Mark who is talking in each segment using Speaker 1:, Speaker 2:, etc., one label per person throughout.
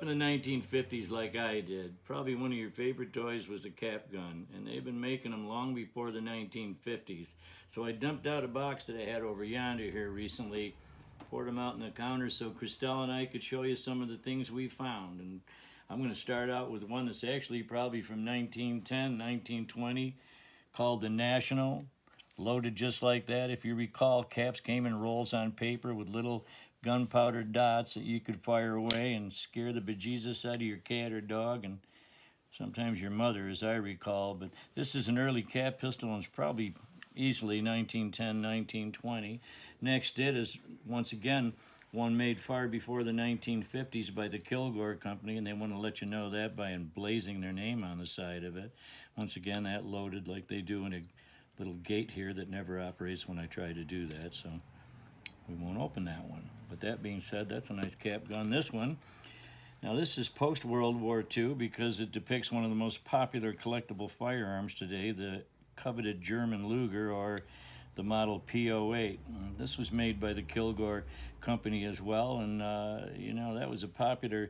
Speaker 1: up in the 1950s like I did, probably one of your favorite toys was the cap gun, and they've been making them long before the 1950s. So I dumped out a box that I had over yonder here recently, poured them out on the counter so Christelle and I could show you some of the things we found. And I'm going to start out with one that's actually probably from 1910, 1920, called the National. Loaded just like that. If you recall, caps came in rolls on paper with little gunpowder dots that you could fire away and scare the bejesus out of your cat or dog, and sometimes your mother, as I recall. But this is an early cap pistol, and it's probably easily 1910, 1920. Next it is, once again, one made far before the 1950s by the Kilgore company, and they want to let you know that by emblazing their name on the side of it. Once again, that loaded like they do in a little gate here that never operates when I try to do that, so we won't open that one. But that being said, that's a nice cap gun. This one, now this is post-World War II because it depicts one of the most popular collectible firearms today, the coveted German Luger, or the model P08. This was made by the Kilgore company as well, and you know, that was a popular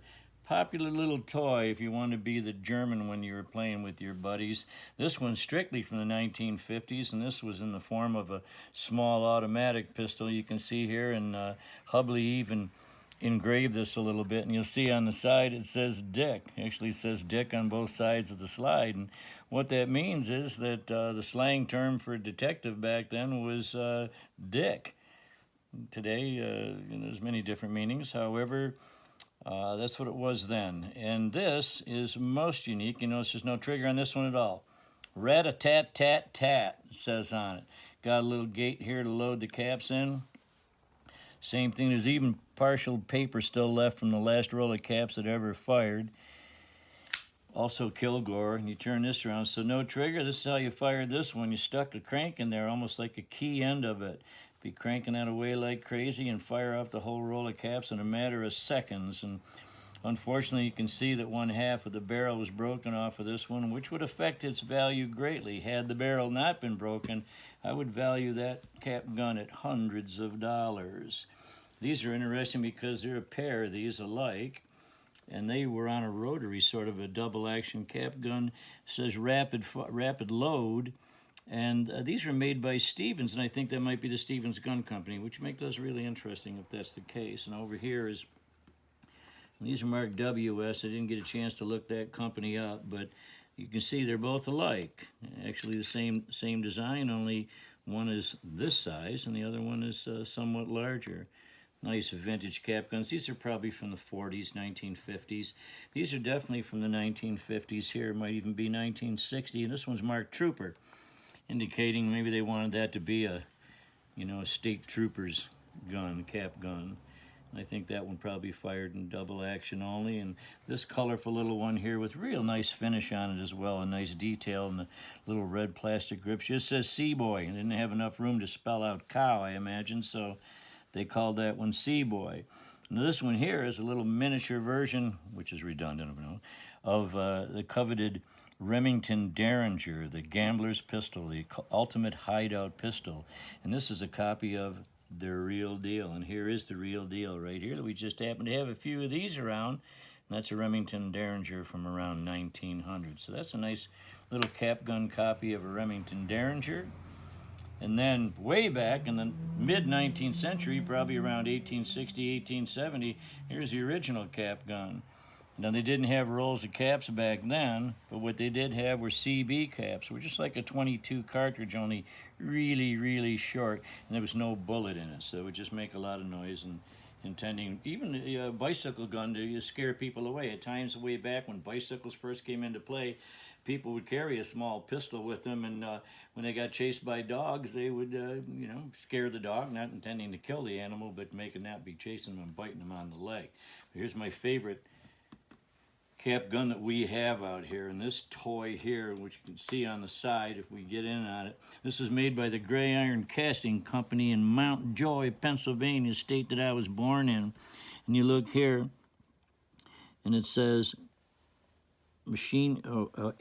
Speaker 1: little toy if you wanted to be the German when you were playing with your buddies. This one's strictly from the 1950s, and this was in the form of a small automatic pistol. You can see here, and Hubley even engraved this a little bit, and you'll see on the side it says Dick. Actually, it says Dick on both sides of the slide, and what that means is that the slang term for detective back then was Dick. Today, there's many different meanings. However, that's what it was then. And this is most unique. You notice there's no trigger on this one at all. Rat-a-tat-tat-tat, it says on it. Got a little gate here to load the caps in. Same thing, there's even partial paper still left from the last roll of caps that ever fired. Also Kilgore, and you turn this around, so no trigger. This is how you fired this one. You stuck a crank in there, almost like a key end of it. Be cranking that away like crazy and fire off the whole roll of caps in a matter of seconds. And unfortunately, you can see that one half of the barrel was broken off of this one, which would affect its value greatly. Had the barrel not been broken, I would value that cap gun at hundreds of dollars. These are interesting because they're a pair of these alike, and they were on a rotary, sort of a double action cap gun. It says rapid load. And these are made by Stevens, and I think that might be the Stevens Gun Company, which make those really interesting if that's the case. And over here is, these are marked WS. I didn't get a chance to look that company up, but you can see they're both alike. Actually the same design, only one is this size and the other one is somewhat larger. Nice vintage cap guns. These are probably from the 40s, 1950s. These are definitely from the 1950s here. It might even be 1960, and this one's marked Trooper, indicating maybe they wanted that to be a, a state trooper's gun, cap gun. I think that one probably fired in double action only. And this colorful little one here with real nice finish on it as well, a nice detail in the little red plastic grips. Just says Seaboy, and didn't have enough room to spell out cow, I imagine, so they called that one Seaboy. Now this one here is a little miniature version, which is redundant, of the coveted Remington Derringer, the gambler's pistol, the ultimate hideout pistol. And this is a copy of the real deal. And here is the real deal right here. We just happen to have a few of these around. And that's a Remington Derringer from around 1900. So that's a nice little cap gun copy of a Remington Derringer. And then way back in the mid-19th century, probably around 1860, 1870, here's the original cap gun. Now, they didn't have rolls of caps back then, but what they did have were CB caps. They were just like a 22 cartridge, only really, really short, and there was no bullet in it, so it would just make a lot of noise, and intending even a bicycle gun to scare people away. At times way back when bicycles first came into play, people would carry a small pistol with them, and when they got chased by dogs, they would, scare the dog, not intending to kill the animal, but make it not be chasing them and biting them on the leg. Here's my favorite cap gun that we have out here, and this toy here, which you can see on the side if we get in on it, this is made by the Gray Iron Casting Company in Mount Joy, Pennsylvania, state that I was born in. And you look here, and it says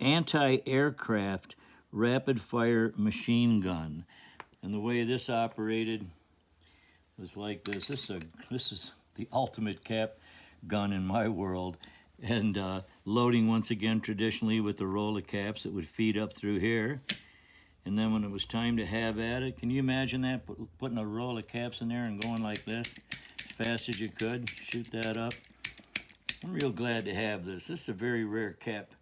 Speaker 1: anti-aircraft rapid-fire machine gun. And the way this operated was like this. This is the ultimate cap gun in my world. and loading once again traditionally with the roll of caps that would feed up through here. And then when it was time to have at it, can you imagine that? Putting a roll of caps in there and going like this as fast as you could, shoot that up. I'm real glad to have this. This is a very rare cap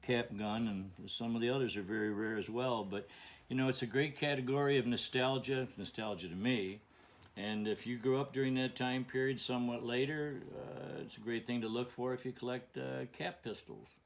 Speaker 1: gun, and some of the others are very rare as well. But you know, it's a great category of nostalgia. It's nostalgia to me. And if you grew up during that time period somewhat later, it's a great thing to look for if you collect cap pistols.